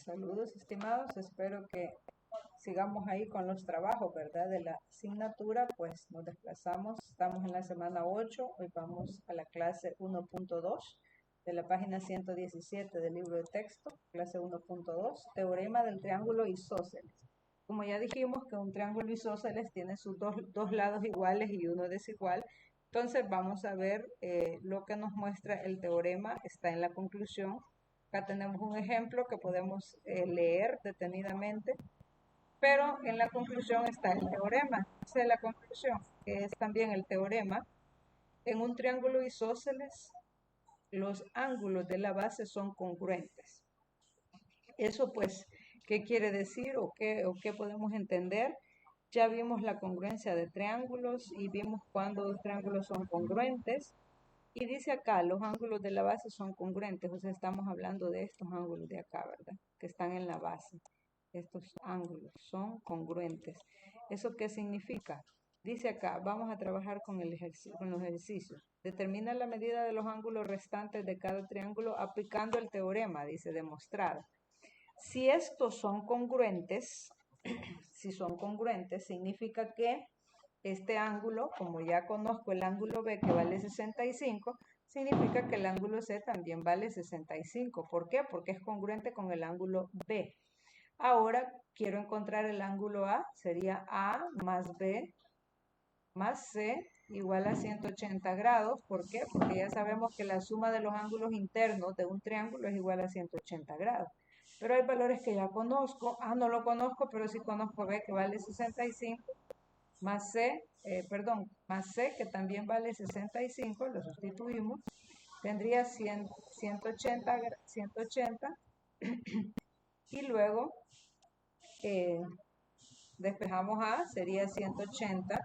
Saludos, estimados. Espero que sigamos ahí con los trabajos, ¿verdad? De la asignatura, pues nos desplazamos. Estamos en la semana 8. Hoy vamos a la clase 1.2 de la página 117 del libro de texto, clase 1.2, teorema del triángulo isósceles. Como ya dijimos que un triángulo isósceles tiene sus dos lados iguales y uno desigual, entonces vamos a ver lo que nos muestra el teorema. Está en la conclusión. Acá tenemos un ejemplo que podemos leer detenidamente, pero en la conclusión está el teorema. Esa es la conclusión, que es también el teorema. En un triángulo isósceles, los ángulos de la base son congruentes. Eso pues, ¿qué quiere decir o qué podemos entender? Ya vimos la congruencia de triángulos y vimos cuando los triángulos son congruentes. Y dice acá, los ángulos de la base son congruentes, o sea, estamos hablando de estos ángulos de acá, ¿verdad? Que están en la base. Estos ángulos son congruentes. ¿Eso qué significa? Dice acá, vamos a trabajar con los ejercicios. Determina la medida de los ángulos restantes de cada triángulo aplicando el teorema, dice demostrado. Si estos son congruentes, si son congruentes, significa que este ángulo, como ya conozco el ángulo B que vale 65, significa que el ángulo C también vale 65. ¿Por qué? Porque es congruente con el ángulo B. Ahora quiero encontrar el ángulo A, sería A más B más C igual a 180 grados. ¿Por qué? Porque ya sabemos que la suma de los ángulos internos de un triángulo es igual a 180 grados. Pero hay valores que ya conozco. A no lo conozco, pero sí conozco B que vale 65 más C, más C que también vale 65, lo sustituimos, tendría 180 y luego despejamos A, sería 180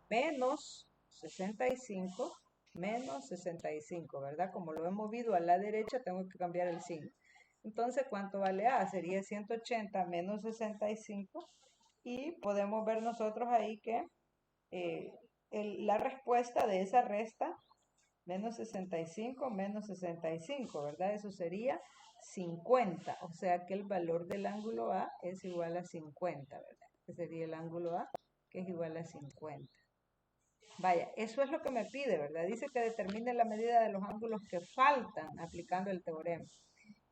menos 65 menos 65, ¿verdad? Como lo he movido a la derecha, tengo que cambiar el signo. Entonces, ¿cuánto vale A? Sería 180 menos 65 y podemos ver nosotros ahí que la respuesta de esa resta, menos 65 menos 65, ¿verdad? Eso sería 50, o sea que el valor del ángulo A es igual a 50, ¿verdad? Ese sería el ángulo A, que es igual a 50. Vaya, eso es lo que me pide, ¿verdad? Dice que determine la medida de los ángulos que faltan aplicando el teorema.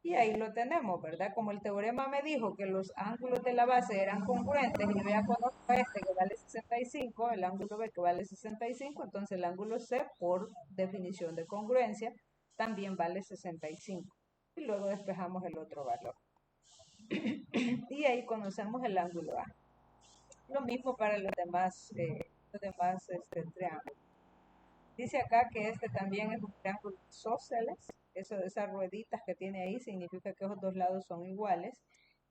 Y ahí lo tenemos, ¿verdad? Como el teorema me dijo que los ángulos de la base eran congruentes y yo ya conozco este que vale 65, el ángulo B que vale 65, entonces el ángulo C, por definición de congruencia, también vale 65. Y luego despejamos el otro valor. Y ahí conocemos el ángulo A. Lo mismo para los demás triángulos. Dice acá que este también es un triángulo isósceles. Eso de esas rueditas que tiene ahí significa que esos dos lados son iguales.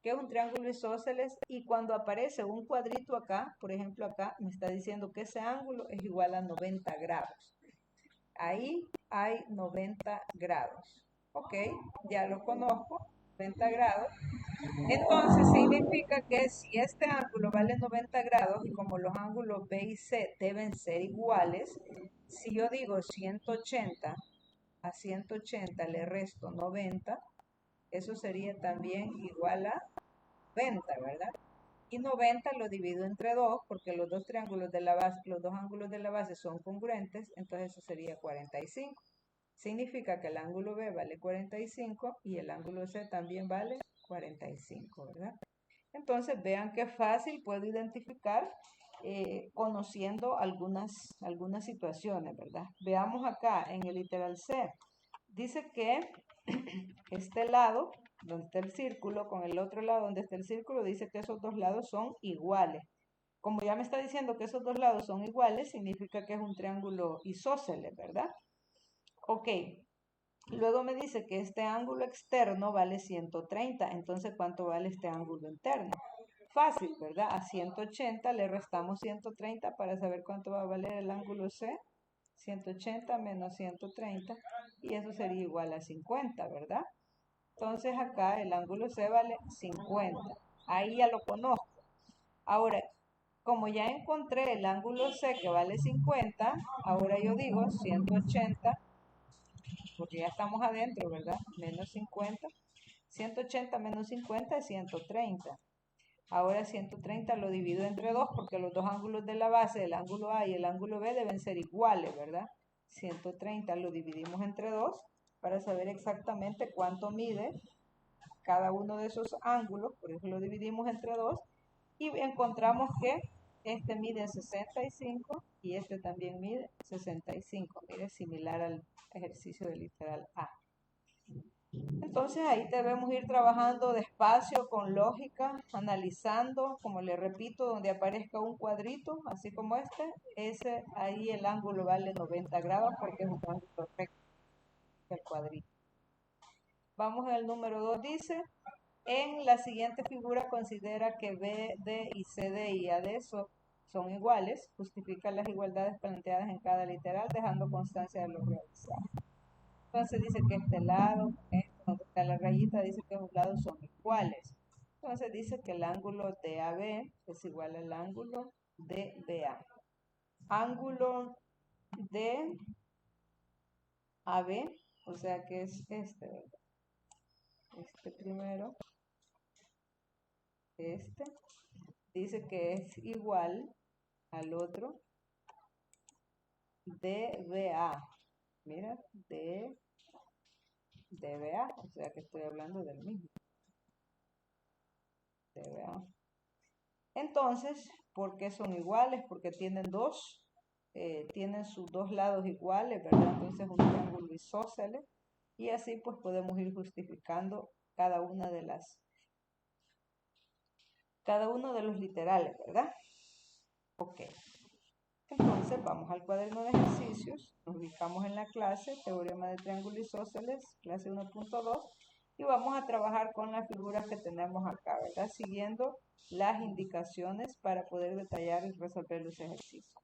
Que es un triángulo isósceles y cuando aparece un cuadrito acá, por ejemplo acá, me está diciendo que ese ángulo es igual a 90 grados. Ahí hay 90 grados. Ok, ya lo conozco, 90 grados. Entonces significa que si este ángulo vale 90 grados y como los ángulos B y C deben ser iguales, si yo digo 180 a 180 le resto 90, eso sería también igual a 90, ¿verdad? Y 90 lo divido entre 2 porque los dos triángulos de la base, los dos ángulos de la base son congruentes, entonces eso sería 45. Significa que el ángulo B vale 45 y el ángulo C también vale 45, ¿verdad? Entonces vean qué fácil puedo identificar conociendo algunas situaciones, ¿verdad? Veamos acá en el literal C. Dice que este lado, donde está el círculo, con el otro lado donde está el círculo, dice que esos dos lados son iguales. Como ya me está diciendo que esos dos lados son iguales, significa que es un triángulo isósceles, ¿verdad? Ok, luego me dice que este ángulo externo vale 130, entonces ¿cuánto vale este ángulo interno? Fácil, ¿verdad? A 180 le restamos 130 para saber cuánto va a valer el ángulo C. 180 menos 130 y eso sería igual a 50, ¿verdad? Entonces acá el ángulo C vale 50. Ahí ya lo conozco. Ahora, como ya encontré el ángulo C que vale 50, ahora yo digo 180, porque ya estamos adentro, ¿verdad? Menos 50 180 menos 50 es 130. Ahora 130 lo divido entre 2 porque los dos ángulos de la base, el ángulo A y el ángulo B, deben ser iguales, ¿verdad? 130 lo dividimos entre 2 para saber exactamente cuánto mide cada uno de esos ángulos, por eso lo dividimos entre 2 y encontramos que este mide 65 y este también mide 65. Mire, similar al ejercicio del literal A. Entonces ahí debemos ir trabajando despacio, con lógica, analizando, como le repito, donde aparezca un cuadrito, así como ese ahí el ángulo vale 90 grados porque es un ángulo recto del cuadrito. Vamos al número 2, dice, en la siguiente figura considera que BD y CD y AD son iguales, justifica las igualdades planteadas en cada literal, dejando constancia de lo realizado. Entonces dice que este lado, donde está la rayita, dice que los lados son iguales. Entonces dice que el ángulo DAB es igual al ángulo DBA. Ángulo DAB, o sea que es este, ¿verdad? Este primero, dice que es igual al otro DBA. Mira, DBA, o sea que estoy hablando del mismo. DBA. Entonces, ¿por qué son iguales? Porque tienen tienen sus dos lados iguales, ¿verdad? Entonces un triángulo isósceles y así pues podemos ir justificando cada uno de los literales, ¿verdad? Ok. Entonces vamos al cuaderno de ejercicios, nos ubicamos en la clase, teorema de triángulo isósceles, clase 1.2, y vamos a trabajar con las figuras que tenemos acá, ¿verdad? Siguiendo las indicaciones para poder detallar y resolver los ejercicios.